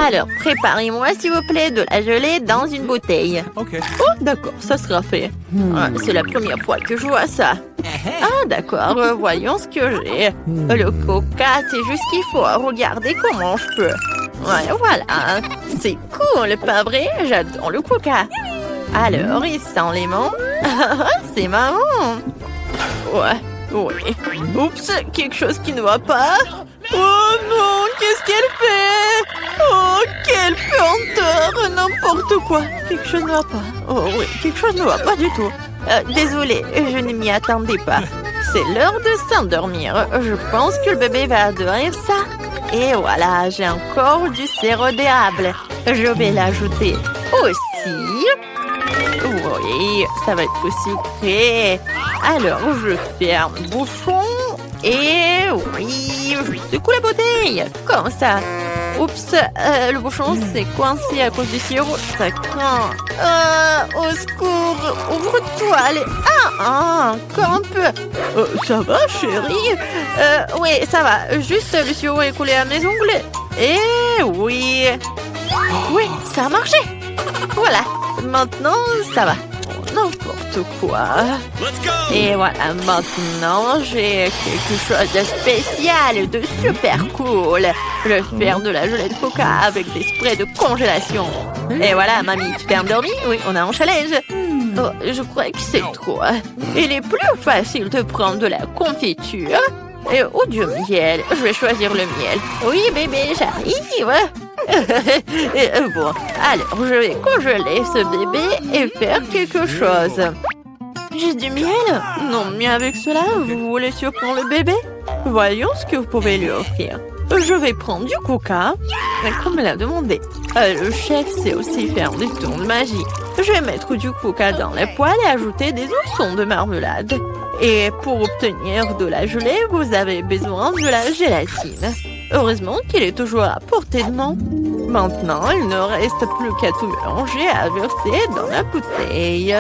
Alors, préparez-moi, s'il vous plaît, de la gelée dans une bouteille. OK. Oh, d'accord, ça sera fait. Ah, c'est la première fois que je vois ça. Ah, d'accord, voyons ce que j'ai. Le coca, c'est juste ce qu'il faut. Regardez comment je peux. Ouais, voilà. C'est cool, pas vrai? J'adore le coca. Alors, il sent les menthes. C'est marrant. Ouais, oui. Oups, quelque chose qui ne va pas. Oh non, qu'est-ce qu'elle fait? Oh, quelle puanteur! N'importe quoi. Quelque chose ne va pas. Oh oui, quelque chose ne va pas du tout. Désolée, je ne m'y attendais pas. C'est l'heure de s'endormir. Je pense que le bébé va adorer ça. Et voilà, j'ai encore du sirop d'érable. Je vais l'ajouter aussi. Oui, ça va être sucré. Alors, je ferme le bouchon. Et oui, je secoue la bouteille. Comme ça. Oups, le bouchon s'est coincé à cause du sirop. Ça craint. Au secours, ouvre-toi. Allez. Encore un peu. Ça va, chérie? Oui, ça va. Juste, le sirop est coulé à mes ongles. Et oui. Oui, ça a marché. Voilà. Maintenant, ça va. N'importe quoi. Et voilà, maintenant, j'ai quelque chose de spécial, de super cool. Je vais faire de la gelée de coca avec des sprays de congélation. Et voilà, mamie, tu t'es endormie? Oui, on a un challenge. Oh, je crois que c'est trop. Il est plus facile de prendre de la confiture ou du miel. Je vais choisir le miel. Oui, bébé, j'arrive. Bon, alors je vais congeler ce bébé et faire quelque chose. J'ai du miel? Non, mais avec cela, vous voulez surprendre le bébé? Voyons ce que vous pouvez lui offrir. Je vais prendre du coca, comme elle a demandé. Le chef sait aussi faire des tours de magie. Je vais mettre du coca dans la poêle et ajouter des oursons de marmelade. Et pour obtenir de la gelée, vous avez besoin de la gélatine. Heureusement qu'il est toujours à portée de main. Maintenant, il ne reste plus qu'à tout mélanger et à verser dans la bouteille.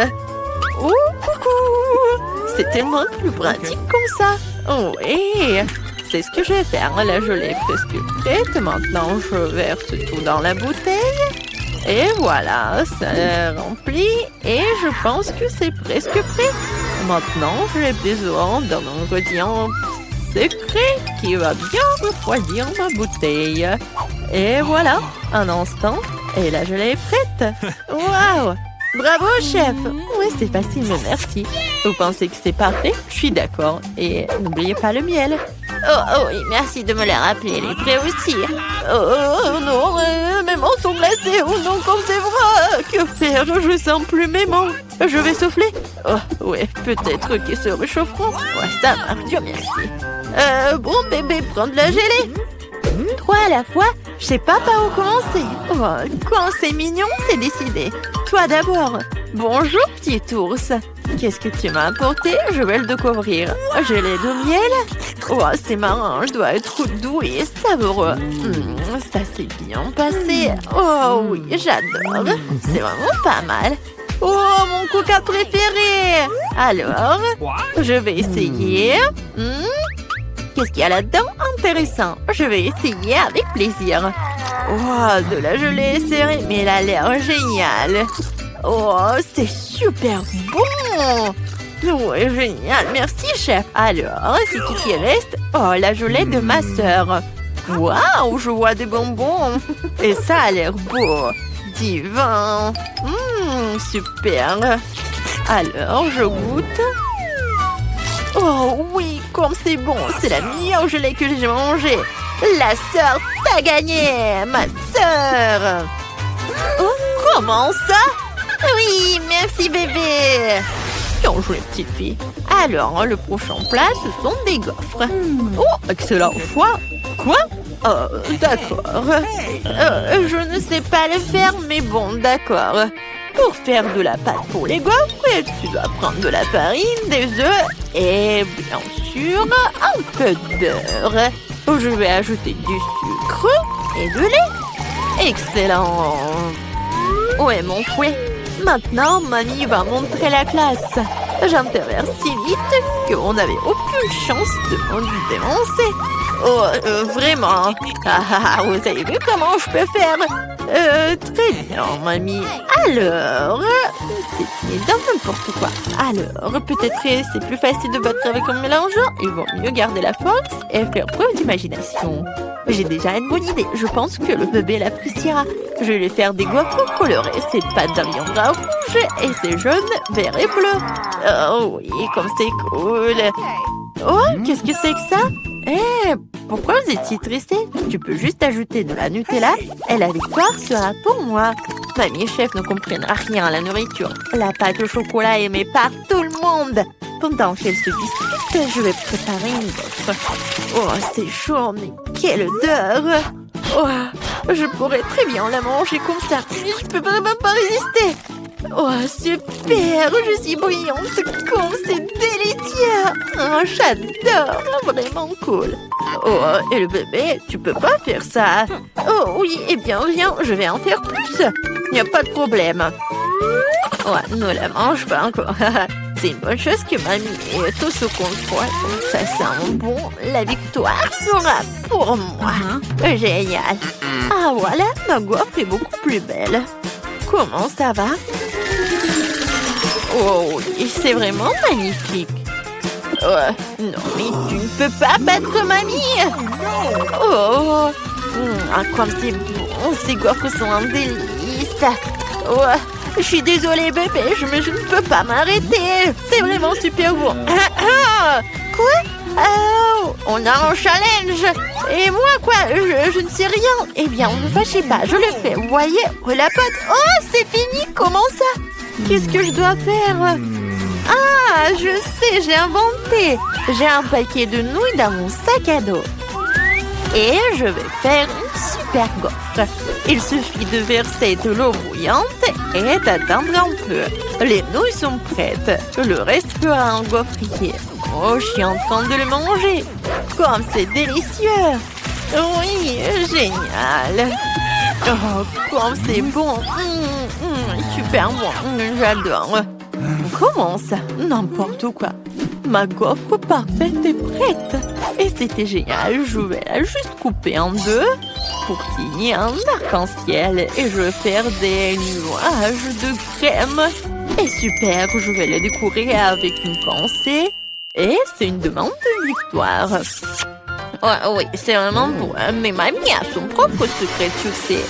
Oh, coucou! C'est tellement plus pratique comme ça. Oh, oui, c'est ce que je vais faire. La gelée est presque prête. Maintenant, je verse tout dans la bouteille. Et voilà, ça est rempli. Et je pense que c'est presque prêt. Maintenant, j'ai besoin d'un ingrédient secret qui va bien refroidir ma bouteille. Et voilà, un instant, et la gelée est prête. Waouh! Bravo, chef! Oui, c'est facile, mais merci. Vous pensez que c'est parfait? Je suis d'accord. Et n'oubliez pas le miel. Oh oui, merci de me le rappeler. Il est prêt aussi. Oh non, mes mains sont glacées. Oh non, comme c'est vrai. Que faire? Je sens plus mes mains. Je vais souffler. Oh, oui, peut-être qu'ils se réchaufferont. Ouais, ça marche, Dieu merci. Bon, bébé, prends de la gelée. 3 à la fois, je sais pas par où commencer. Oh, quand c'est mignon, c'est décidé. Toi d'abord. Bonjour, petit ours. Qu'est-ce que tu m'as apporté? Je vais le découvrir. Gelée de miel? Oh, c'est marrant, je dois être doux et savoureux. Ça s'est bien passé. Oh oui, j'adore. C'est vraiment pas mal. Oh, mon coca préféré. Alors, je vais essayer. Qu'est-ce qu'il y a là-dedans? Intéressant. Je vais essayer avec plaisir. Oh, de la gelée serrée, mais elle a l'air géniale. Oh, c'est super bon. Ouais, génial. Merci, chef. Alors, c'est tout qui reste. Oh, la gelée de ma sœur. Waouh, je vois des bonbons. Et ça a l'air beau. Divin. Super. Alors, je goûte. Oh oui, comme c'est bon. C'est la meilleure gelée que j'ai mangée. La sœur, t'as gagné. Ma sœur. Oh, comment ça? Oui, merci bébé. Bien joué, petite fille. Alors, le prochain plat, ce sont des gaufres. Oh, excellent choix. Quoi? D'accord. Je ne sais pas le faire, mais bon, d'accord. Pour faire de la pâte pour les gaufres, tu dois prendre de la farine, des œufs et bien sûr un peu de beurre. Je vais ajouter du sucre et de lait. Excellent. Où est mon fouet? Maintenant, mamie va montrer la classe. J'interviens si vite qu'on n'avait aucune chance de me dénoncer. Vraiment. Vous avez vu comment je peux faire? Très bien, mamie. Alors, c'est dans n'importe quoi. Alors, peut-être c'est plus facile de battre avec un mélangeant. Il vaut mieux garder la force et faire preuve d'imagination. J'ai déjà une bonne idée. Je pense que le bébé l'appréciera. Je vais lui faire des gaufres colorés. Ses pattes deviendront rouges et ses jaunes, verts et bleus. Oh oui, comme c'est cool. Oh, qu'est-ce que c'est que ça? Pourquoi vous étiez tressé? Tu peux juste ajouter de la Nutella et la victoire sera pour moi. Mamie et chef ne comprennent rien à la nourriture. La pâte au chocolat est aimée par tout le monde. Pendant qu'elle se dispute, je vais préparer une gaufre. Oh, c'est chaud, mais quelle odeur! Oh, je pourrais très bien la manger comme ça. Je peux vraiment pas résister. Oh, super! Je suis brillante comme c'est délicieux! Oh, j'adore! Vraiment cool! Oh, et le bébé, tu peux pas faire ça! Oh oui, eh bien, viens, je vais en faire plus! Il n'y a pas de problème! Ouais, ne la mange pas encore! C'est une bonne chose que mamie ait tout ce contrôle. Ça sent bon. La victoire sera pour moi. Génial! Ah, voilà, ma gaufre est beaucoup plus belle. Comment ça va? Oh, c'est vraiment magnifique. Non, mais tu ne peux pas battre mamie. Oh, comme c'est bon. Ces gaufres sont un délice. Oh, je suis désolée, bébé, mais je ne peux pas m'arrêter. C'est vraiment super bon. Quoi? Oh, on a un challenge. Et moi, quoi? Je ne sais rien. Eh bien, ne vous fâchez pas, je le fais. Vous voyez? Oh, la pâte. Oh, c'est fini. Comment ça? Qu'est-ce que je dois faire? Ah, je sais, j'ai inventé. J'ai un paquet de nouilles dans mon sac à dos. Et je vais faire une super gaufre. Il suffit de verser de l'eau bouillante et d'attendre un peu. Les nouilles sont prêtes. Le reste fera un gaufrier. Oh, je suis en train de le manger. Comme c'est délicieux. Oui, génial. Oh, comme c'est bon. Super bon. J'adore. Comment ça? N'importe quoi. Ma gaufre parfaite est prête. Et c'était génial. Je vais la juste couper en deux pour qu'il y ait un arc-en-ciel. Et je vais faire des nuages de crème. Et super, je vais les décorer avec une pensée. Et c'est une demande de victoire. Oh, oui, c'est vraiment bon. Mais mamie a son propre secret de succès.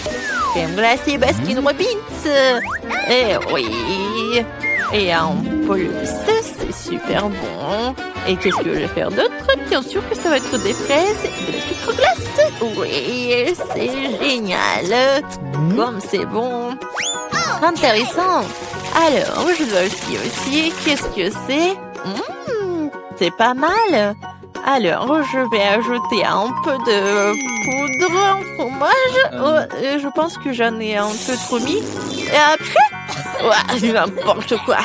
Crème glacée Baskin Robbins. Et oui. Et en plus, c'est super bon. Et qu'est-ce que je vais faire d'autre? Bien sûr que ça va être des fraises et de la sucre glace. Oui, c'est génial. Comme c'est bon. Intéressant. Alors, je dois aussi. Qu'est-ce que c'est? C'est pas mal. Alors, je vais ajouter un peu de poudre en fromage. Je pense que j'en ai un peu trop mis. Et après, n'importe quoi.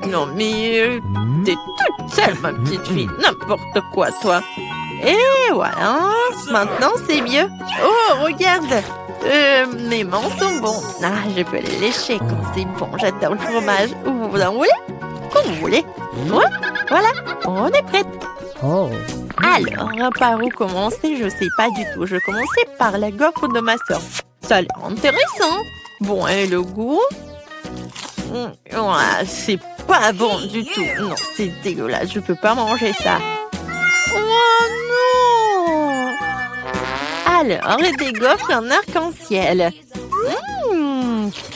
Non, mais t'es toute seule, ma petite fille. N'importe quoi, toi. Et voilà. Maintenant, c'est mieux. Oh, regarde. Mes mains sont bons. Ah, je peux les lécher quand c'est bon. J'adore le fromage. Vous en voulez? Comme vous voulez. Ouais, voilà. On est prête. Oh. Alors, par où commencer? Je sais pas du tout. Je commençais par la gaufre de ma soeur. Ça a l'air intéressant. Bon, et le goût? C'est pas bon du tout. Non, c'est dégueulasse. Je peux pas manger ça. Oh non! Alors, des gaufres en arc-en-ciel.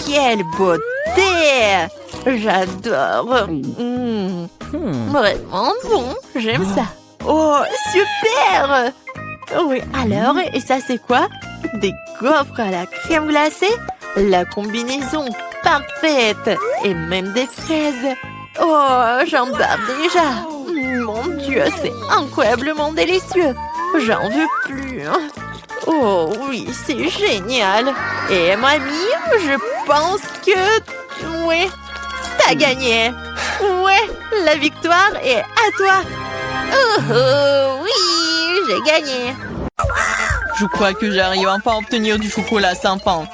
Quelle beauté! J'adore. Vraiment bon. J'aime ça. Oh, super! Oui, alors, et ça c'est quoi? Des gaufres à la crème glacée? La combinaison parfaite! Et même des fraises! Oh, j'en bave déjà! Mon Dieu, c'est incroyablement délicieux! J'en veux plus! Oh oui, c'est génial! Et mamie, je pense que... Oui, t'as gagné! Ouais, la victoire est à toi! Oh, oui, j'ai gagné! Je crois que j'arrive enfin à obtenir du chocolat sans fin.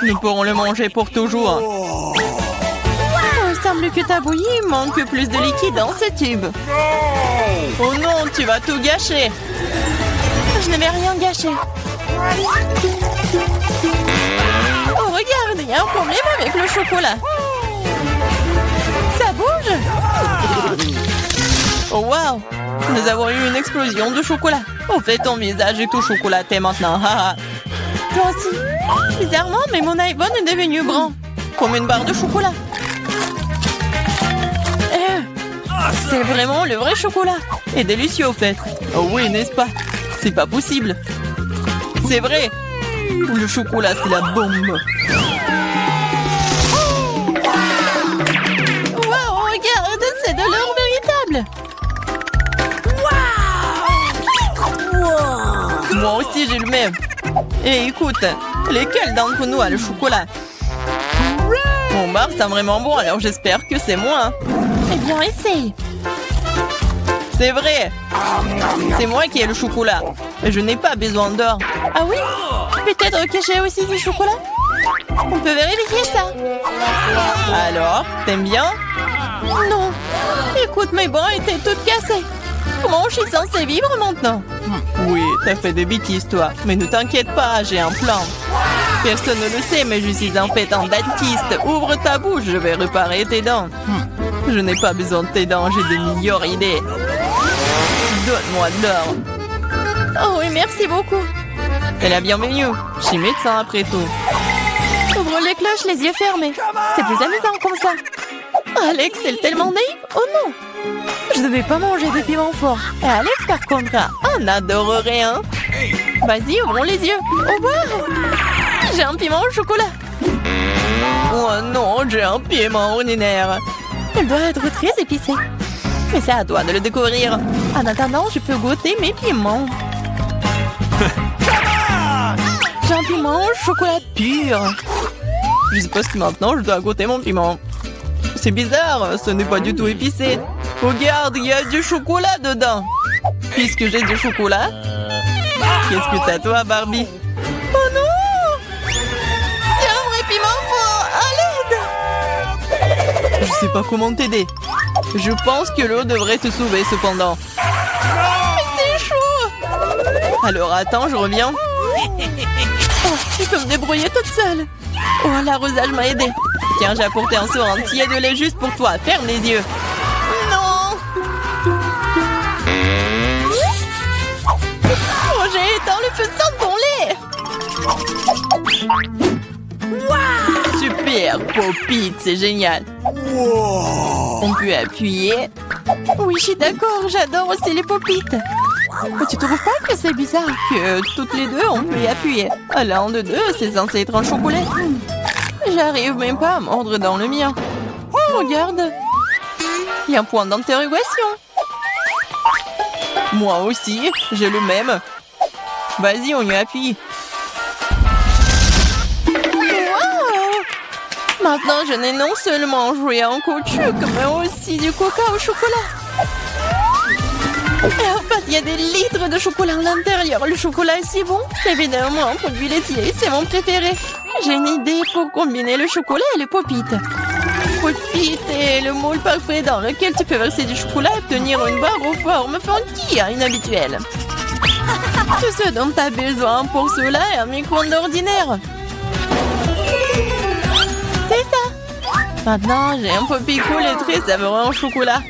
Nous pourrons le manger pour toujours. Il semble que ta bouillie manque plus de liquide dans ce tube. Oh non, tu vas tout gâcher. Je ne vais rien gâcher. Oh, regarde, il y a un problème avec le chocolat. Ça bouge. Oh, wow. Nous avons eu une explosion de chocolat. En fait, ton visage est tout chocolaté maintenant. Toi aussi. Bizarrement, mais mon iPhone est devenu brun. Comme une barre de chocolat. C'est vraiment le vrai chocolat. Et délicieux, au fait. Oh oui, n'est-ce pas? C'est pas possible. C'est vrai. Le chocolat, c'est la bombe. Wow, regarde, c'est de l'or véritable. Wow. Moi aussi, j'ai le même. Et écoute, lesquels d'entre nous a le chocolat? Mon bar, c'est vraiment bon, alors j'espère que c'est moi. Eh bien, essaye. C'est vrai. C'est moi qui ai le chocolat. Et je n'ai pas besoin d'or. Ah oui? Peut-être que j'ai aussi du chocolat? On peut vérifier ça. Alors, t'aimes bien? Non. Écoute, mes bras étaient toutes cassées. Comment je suis censée vivre maintenant? Oui, t'as fait des bêtises, toi. Mais ne t'inquiète pas, j'ai un plan. Personne ne le sait, mais je suis en fait un dentiste. Ouvre ta bouche, je vais réparer tes dents. Je n'ai pas besoin de tes dents, j'ai de meilleures idées. Donne-moi de l'or. Oh oui, merci beaucoup. C'est la bienvenue. Je suis médecin après tout. Ouvre les cloches, les yeux fermés. C'est plus amusant comme ça. Alex, c'est tellement naïf. Oh non. Je ne devais pas manger de piment fort. Et Alex, par contre, on adorerait, hein. Vas-y, ouvrons les yeux. Au revoir. J'ai un piment au chocolat. Oh non, j'ai un piment ordinaire. Elle doit être très épicée. Mais c'est à toi de le découvrir. En attendant, je peux goûter mes piments. J'ai un piment au chocolat pur. Je suppose que maintenant, je dois goûter mon piment. C'est bizarre, ce n'est pas du tout épicé. Regarde, il y a du chocolat dedans. Puisque j'ai du chocolat, qu'est-ce que t'as toi, Barbie? Oh non! C'est un vrai piment fort! À l'aide! Je sais pas comment t'aider. Je pense que l'eau devrait te sauver cependant. Mais c'est chaud! Alors attends, je reviens. Oh, je peux me débrouiller toute seule. Oh, l'arrosage m'a aidé. Tiens, j'ai apporté un seau entier de lait juste pour toi. Ferme les yeux. Non! Oh, j'ai éteint le feu sans ton lait. Wow! Super, Popite, c'est génial. Wow. On peut appuyer. Oui, je suis d'accord, j'adore aussi les Popites. Mais tu trouves pas que c'est bizarre que toutes les deux, on peut y appuyer? L'un de deux, c'est censé être un chocolat. J'arrive même pas à mordre dans le mien. Oh, regarde. Il y a un point d'interrogation. Moi aussi, j'ai le même. Vas-y, on y appuie. Wow! Maintenant, je n'ai non seulement joué en caoutchouc, mais aussi du coca au chocolat. Et en fait, il y a des litres de chocolat à l'intérieur. Le chocolat est si bon. C'est évidemment un produit laitier. C'est mon préféré. J'ai une idée pour combiner le chocolat et le Popite. Popite est le moule parfait dans lequel tu peux verser du chocolat et obtenir une barre aux formes funky, inhabituelles. Tout ce dont tu as besoin pour cela est un micro-ondes ordinaire. C'est ça. Maintenant, j'ai un Poppy cool et très savoureux en chocolat.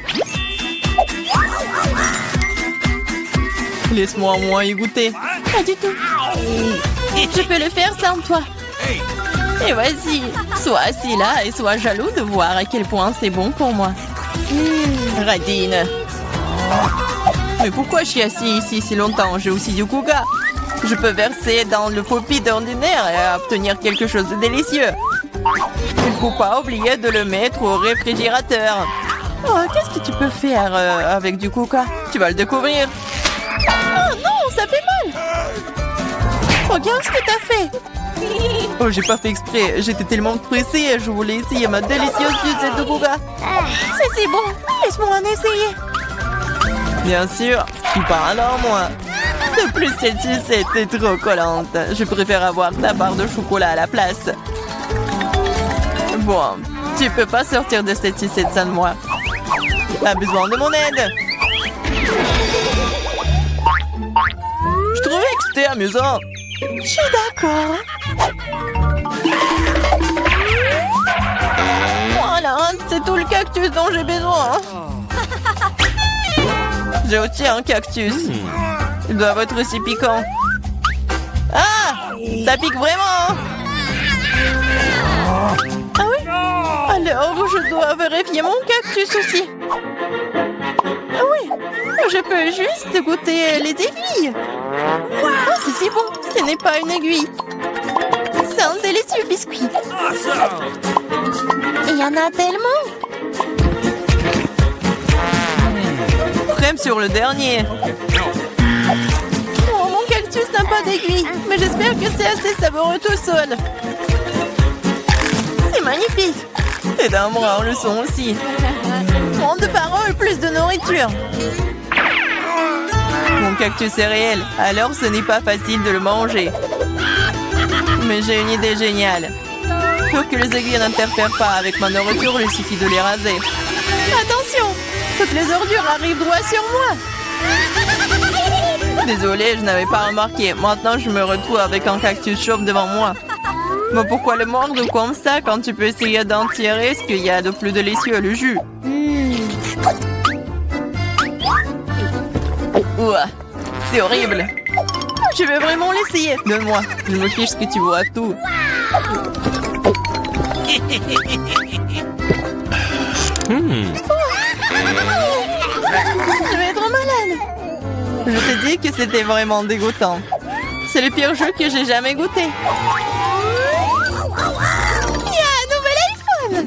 Laisse-moi au moins y goûter. Pas du tout. Je peux le faire sans toi. Et vas-y, sois assis là et sois jaloux de voir à quel point c'est bon pour moi. Radine. Mais pourquoi je suis assis ici si longtemps? J'ai aussi du coca. Je peux verser dans le Popite ordinaire et obtenir quelque chose de délicieux. Il ne faut pas oublier de le mettre au réfrigérateur. Oh, qu'est-ce que tu peux faire avec du coca? Tu vas le découvrir. Oh non, ça fait mal. Regarde ce que t'as fait. Oh, j'ai pas fait exprès. J'étais tellement pressée. Je voulais essayer ma délicieuse sucette de coca. C'est si bon. Laisse-moi en essayer. Bien sûr. Tu parles en moi. De plus, cette sucette est trop collante. Je préfère avoir ta barre de chocolat à la place. Bon, tu peux pas sortir de cette sucette sans moi. T'as besoin de mon aide. Je trouvais amusant. Je suis d'accord. Voilà, c'est tout le cactus dont j'ai besoin. J'ai aussi un cactus. Ils doivent être aussi piquants. Ah! Ça pique vraiment! Ah oui? Alors, je dois vérifier mon cactus aussi. Ah oui, je peux juste goûter les aiguilles. Oh, c'est si bon, ce n'est pas une aiguille. C'est un délicieux biscuit. Il y en a tellement. Crème sur le dernier. Oh, mon cactus n'a pas d'aiguille, mais j'espère que c'est assez savoureux tout seul. C'est magnifique. Et d'un bras, le son aussi. Moins de paroles, plus de nourriture. Mon cactus est réel, alors ce n'est pas facile de le manger. Mais j'ai une idée géniale. Pour que les aiguilles n'interfèrent pas avec ma nourriture, il suffit de les raser. Attention, toutes les ordures arrivent droit sur moi. Désolée, je n'avais pas remarqué. Maintenant, je me retrouve avec un cactus chauve devant moi. Mais pourquoi le mordre comme ça quand tu peux essayer d'en tirer ce qu'il y a de plus délicieux, le jus? Ouah, c'est horrible. Je vais vraiment l'essayer. Donne-moi, je me fiche que tu vois tout. Je vais être malade. Je te dis que c'était vraiment dégoûtant. C'est le pire jeu que j'ai jamais goûté. Il y a un nouvel iPhone.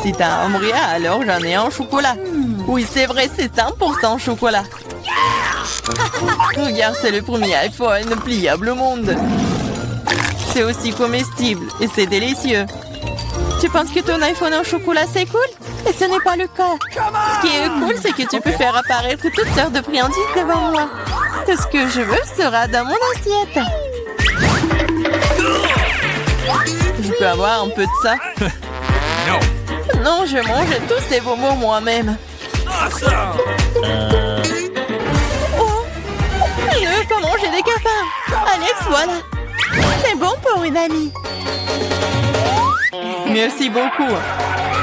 Si t'as un bria, alors j'en ai un au chocolat. Oui, c'est vrai, c'est 100% chocolat. Regarde, c'est le premier iPhone pliable au monde. C'est aussi comestible et c'est délicieux. Tu penses que ton iPhone au chocolat c'est cool? Et ce n'est pas le cas. Ce qui est cool, c'est que tu peux faire apparaître toutes sortes de friandises devant moi. Tout ce que je veux sera dans mon assiette. Je peux avoir un peu de ça? Non, je mange tous ces bonbons moi-même. Oh, je ne veux pas manger des cafards. Alex, voilà. C'est bon pour une amie. Merci beaucoup.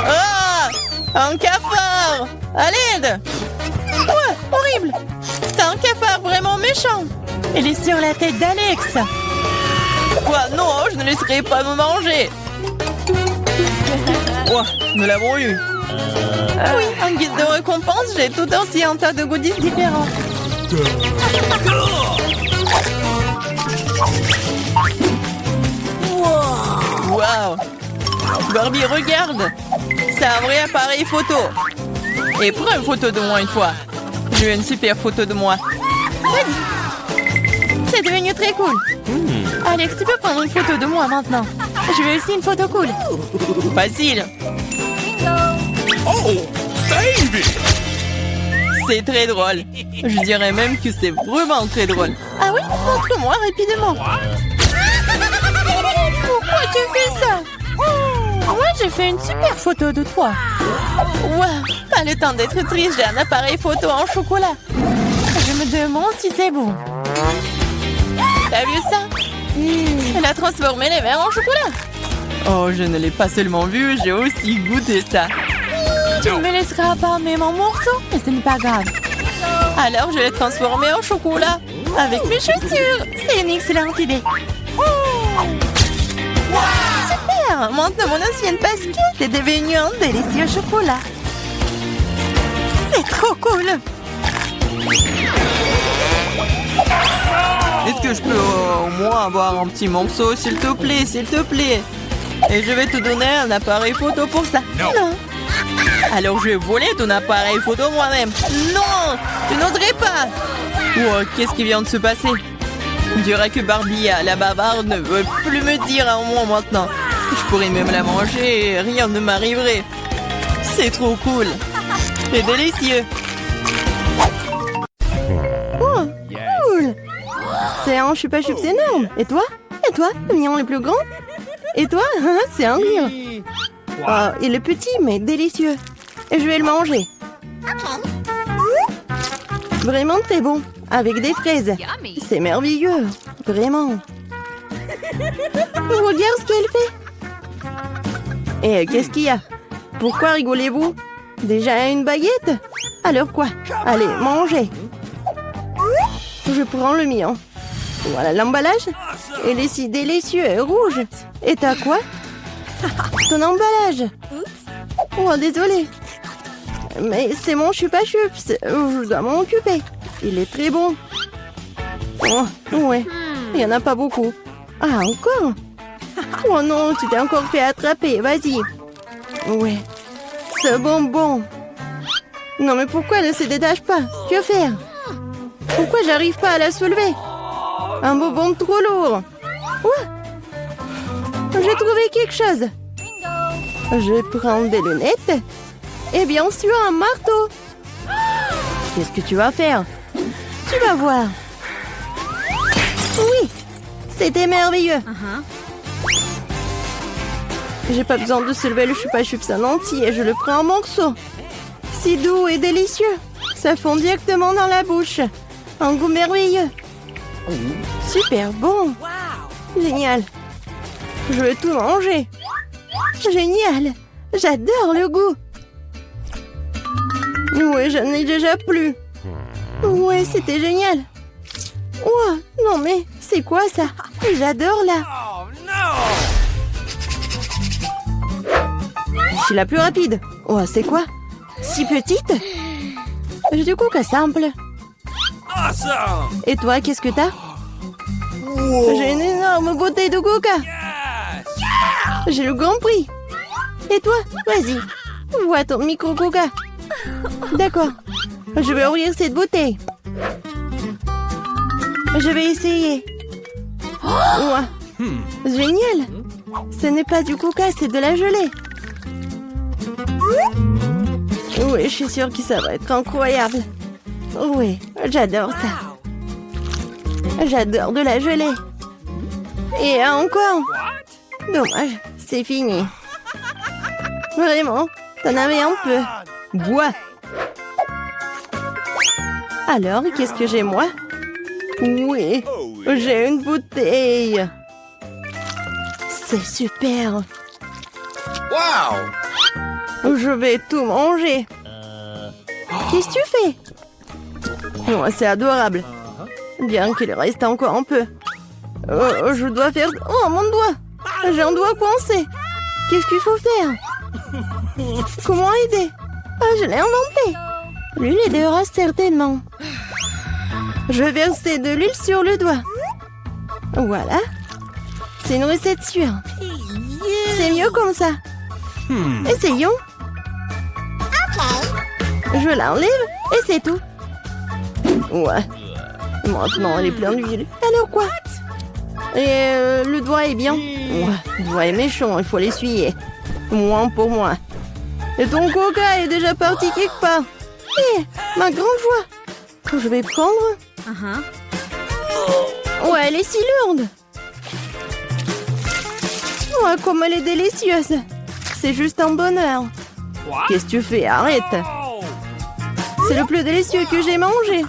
Ah! Un cafard! À l'aide! Ouais, horrible. C'est un cafard vraiment méchant. Il est sur la tête d'Alex. Quoi? Non, je ne laisserai pas me manger. Ouah, nous l'avons eu. Oui, en guise de récompense, j'ai tout aussi un tas de goodies différents. Waouh! Barbie, regarde! C'est un vrai appareil photo. Et prends une photo de moi une fois. J'ai une super photo de moi. Vas-y. C'est devenu très cool. Alex, tu peux prendre une photo de moi maintenant. Je veux aussi une photo cool. Facile. Oh, baby! C'est très drôle. Je dirais même que c'est vraiment très drôle. Ah oui? Montre-moi rapidement. Pourquoi tu fais ça? Moi, j'ai fait une super photo de toi. Waouh! Pas le temps d'être triste, j'ai un appareil photo en chocolat. Je me demande si c'est bon. T'as vu ça? Elle a transformé les verres en chocolat. Oh, je ne l'ai pas seulement vu, j'ai aussi goûté ça. Tu ne me laisseras pas même en morceaux, mais ce n'est pas grave. Alors, je l'ai transformé en chocolat. Avec mes chaussures. C'est une excellente idée. Super! Maintenant, mon ancienne basket est devenue un délicieux chocolat. C'est trop cool! Est-ce que je peux au moins avoir un petit morceau, s'il te plaît, s'il te plaît? Et je vais te donner un appareil photo pour ça. Non! Alors je vais voler ton appareil photo moi-même. Non! Tu n'oserais pas! Oh, qu'est-ce qui vient de se passer? On dirait que Barbie, la bavarde, ne veut plus me dire un mot maintenant. Je pourrais même la manger et rien ne m'arriverait. C'est trop cool. C'est délicieux. Oh, cool! C'est un chupa chups énorme. Et toi? Et toi? Le mignon le plus grand? Et toi? C'est un rire. Oh, il est petit mais délicieux. Et je vais le manger. Vraiment très bon. Avec des fraises. C'est merveilleux. Vraiment. Regarde ce qu'elle fait. Et qu'est-ce qu'il y a? Pourquoi rigolez-vous? Déjà une baguette? Alors quoi? Allez, mangez. Je prends le mien. Voilà l'emballage. Il est si délicieux et rouge. Et t'as quoi? Ton emballage. Oh, désolé. Mais c'est mon chupa-chups. Je dois m'en occuper. Il est très bon. Oh, ouais. Il n'y en a pas beaucoup. Ah, encore? Oh non, tu t'es encore fait attraper. Vas-y. Ouais. Ce bonbon. Non, mais pourquoi elle ne se détache pas? Que faire? Pourquoi j'arrive pas à la soulever? Un bonbon trop lourd. Ouais. J'ai trouvé quelque chose. Je prends des lunettes. Et bien sûr, un marteau. Qu'est-ce que tu vas faire? Tu vas voir. Oui, c'était merveilleux. J'ai pas besoin de soulever le chupa-chups en entier. Je le prends en morceaux. Si doux et délicieux. Ça fond directement dans la bouche. Un goût merveilleux. Super bon. Génial. Je veux tout manger. Génial. J'adore le goût. Ouais, j'en ai déjà plus. Ouais, c'était génial. Ouah, non mais, c'est quoi ça? J'adore là. Je suis la plus rapide. Oh, c'est quoi? Si petite? J'ai du coca simple. Et toi, qu'est-ce que t'as? J'ai une énorme bouteille de coca. J'ai le grand prix. Et toi? Vas-y. Vois ton micro coca. D'accord. Je vais ouvrir cette bouteille. Je vais essayer. Ouah. Génial. Ce n'est pas du coca, c'est de la gelée. Oui, je suis sûre que ça va être incroyable. Oui, j'adore ça. J'adore de la gelée. Et encore. Dommage, c'est fini. Vraiment, t'en avais un peu. Bois. Alors, qu'est-ce que j'ai moi? Oui, j'ai une bouteille. C'est super. Wow! Je vais tout manger. Qu'est-ce que tu fais? Oh, c'est adorable. Bien qu'il reste encore un peu. Je dois faire... Oh, mon doigt! J'ai un doigt coincé. Qu'est-ce qu'il faut faire? Comment aider? Ah, je l'ai inventé. L'huile aidera certainement. Je vais verser de l'huile sur le doigt. Voilà. C'est une recette sûre. C'est mieux comme ça. Essayons. Je l'enlève et c'est tout. Ouais. Maintenant, elle est pleine d'huile. Alors quoi? Et le doigt est bien. Ouais, le doigt est méchant, il faut l'essuyer. Moins pour moi. Et ton coca est déjà parti quelque part. Hé, ma grande joie. Je vais prendre. Ouais, elle est si lourde. Ouais, comme elle est délicieuse. C'est juste un bonheur. Qu'est-ce que tu fais? Arrête. C'est le plus délicieux que j'ai mangé.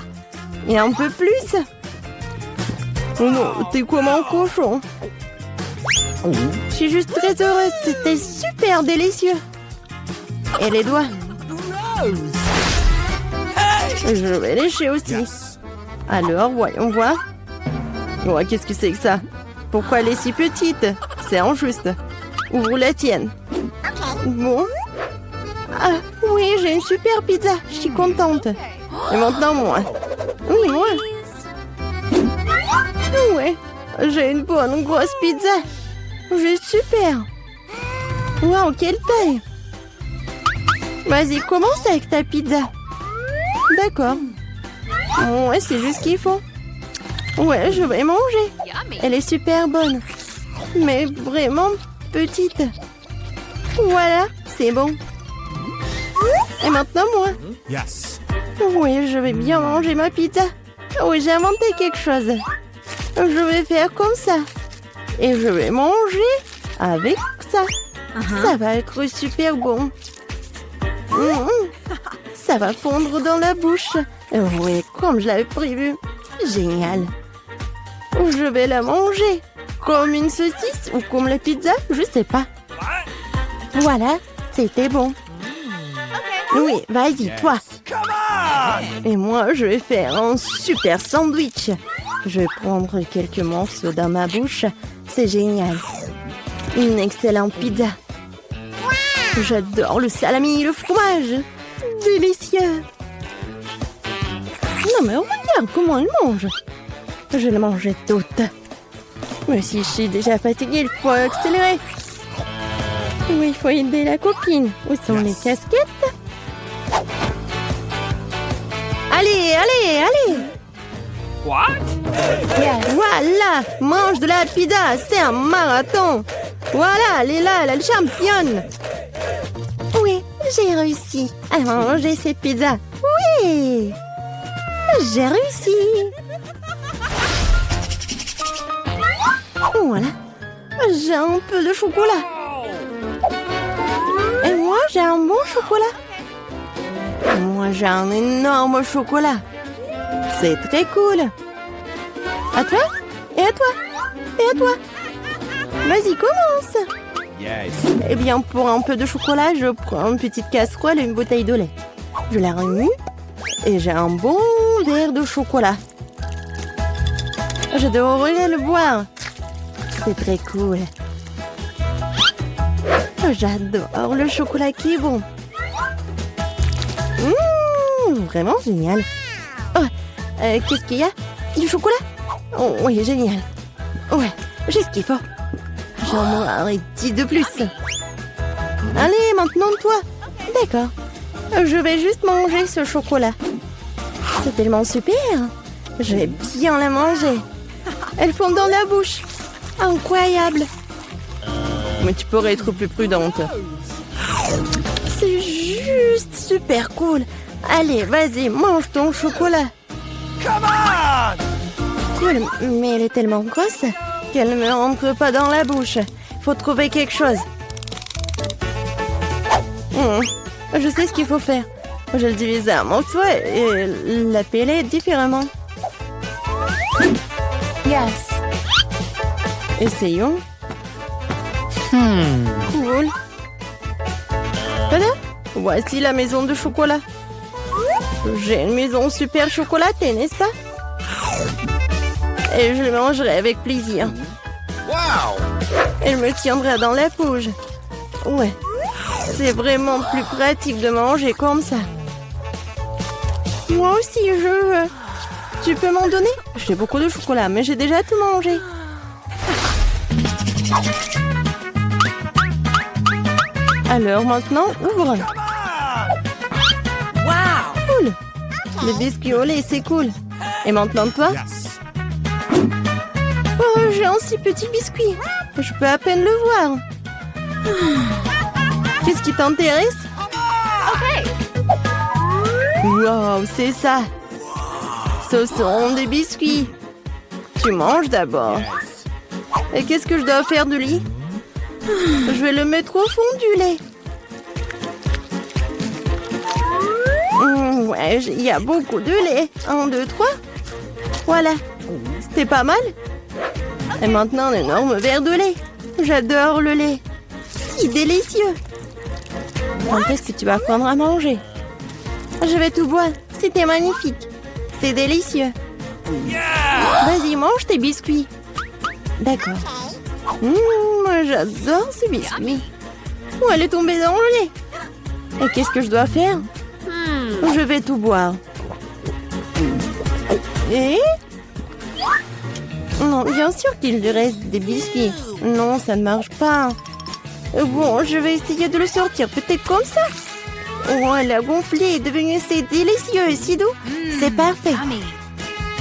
Et un peu plus. Oh non, t'es comme un cochon. Je suis juste très heureuse. C'était super délicieux. Et les doigts? Je vais lécher aussi. Alors, voyons voir. Ouais, qu'est-ce que c'est que ça? Pourquoi elle est si petite? C'est injuste. Ouvre la tienne. Bon. Ah, oui, j'ai une super pizza. Je suis contente. Et maintenant, moi. Oui, moi. Ouais, j'ai une bonne grosse pizza. Juste super. Waouh, quelle taille. Vas-y, commence avec ta pizza. D'accord. Ouais, c'est juste ce qu'il faut. Ouais, je vais manger. Elle est super bonne. Mais vraiment petite. Voilà, c'est bon. Et maintenant, moi. Oui, je vais bien manger ma pizza. Oui, j'ai inventé quelque chose. Je vais faire comme ça. Et je vais manger avec ça. Ça va être super bon. Ça va fondre dans la bouche. Oui, comme je l'avais prévu. Génial. Je vais la manger. Comme une saucisse ou comme la pizza, je sais pas. Voilà, c'était bon. Oui, vas-y, toi. Et moi, je vais faire un super sandwich. Je vais prendre quelques morceaux dans ma bouche. C'est génial. Une excellente pizza. J'adore le salami et le fromage. Délicieux. Non mais regarde comment elle mange. Je vais la manger toute. Mais si je suis déjà fatiguée, il faut accélérer. Oui, il faut aider la copine. Où sont les casquettes? Allez, allez, allez. Voilà, mange de la pizza, c'est un marathon. Voilà, elle est là, la championne. Oui, j'ai réussi à manger cette pizza. Oui, j'ai réussi. Voilà, j'ai un peu de chocolat. Et moi, j'ai un bon chocolat. Moi, j'ai un énorme chocolat. C'est très cool. À toi, et à toi, et à toi. Vas-y, commence. Eh bien, pour un peu de chocolat, je prends une petite casserole et une bouteille de lait. Je la remue et j'ai un bon verre de chocolat. Je devrais le boire. C'est très cool. J'adore le chocolat qui est bon. Vraiment génial. Oh, qu'est-ce qu'il y a? Du chocolat? Oh, oui, génial. Ouais, j'ai ce qu'il faut. J'en aurai 10 de plus. Allez, maintenant toi. D'accord. Je vais juste manger ce chocolat. C'est tellement super. Je vais bien la manger. Elle fond dans la bouche. Incroyable. Mais tu pourrais être plus prudente. C'est juste super cool. Allez, vas-y, mange ton chocolat. Cool, mais elle est tellement grosse qu'elle ne me rentre pas dans la bouche. Faut trouver quelque chose. Je sais ce qu'il faut faire. Je le divise en morceaux et la peler différemment. Yes. Essayons. Cool. Tada! Voici la maison de chocolat. J'ai une maison super chocolatée, n'est-ce pas? Et je le mangerai avec plaisir. Elle me tiendra dans la bouche. Ouais. C'est vraiment plus pratique de manger comme ça. Moi aussi, je veux. Tu peux m'en donner? J'ai beaucoup de chocolat, mais j'ai déjà tout mangé. Alors maintenant, ouvre. Cool. Le biscuit au lait, c'est cool. Et maintenant toi? Oh, j'ai un si petit biscuit. Je peux à peine le voir. Qu'est-ce qui t'intéresse? Wow, c'est ça. Ce sont des biscuits. Tu manges d'abord. Et qu'est-ce que je dois faire de lui? Je vais le mettre au fond du lait. Ouais, il y a beaucoup de lait. 1, 2, 3. Voilà. C'était pas mal. Et maintenant, un énorme verre de lait. J'adore le lait. Si délicieux. Qu'est-ce que tu vas prendre à manger? Je vais tout boire. C'était magnifique. C'est délicieux. Vas-y, mange tes biscuits. D'accord. Moi, j'adore ces biscuits. Oh, elle est tombée dans le lait. Et qu'est-ce que je dois faire? Je vais tout boire. Et? Non, bien sûr qu'il reste des biscuits. Non, ça ne marche pas. Bon, je vais essayer de le sortir. Peut-être comme ça. Oh, elle a gonflé et est devenu si délicieux et si doux. C'est parfait.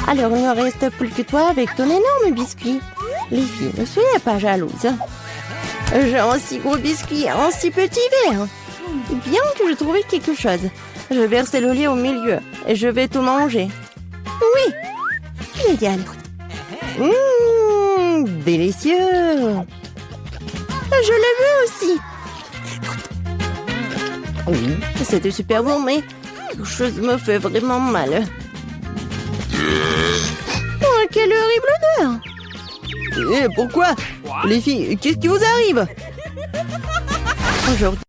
Alors, il ne reste plus que toi avec ton énorme biscuit. Les filles, ne soyez pas jalouses. J'ai un si gros biscuit, un si petit verre. Bien que je trouve quelque chose. Je vais verser le lait au milieu et je vais tout manger. Oui, génial. Délicieux. Je le veux aussi. Oui, c'était super bon, mais quelque chose me fait vraiment mal. Oh, quelle horrible odeur. Pourquoi? Les filles, qu'est-ce qui vous arrive? Aujourd'hui,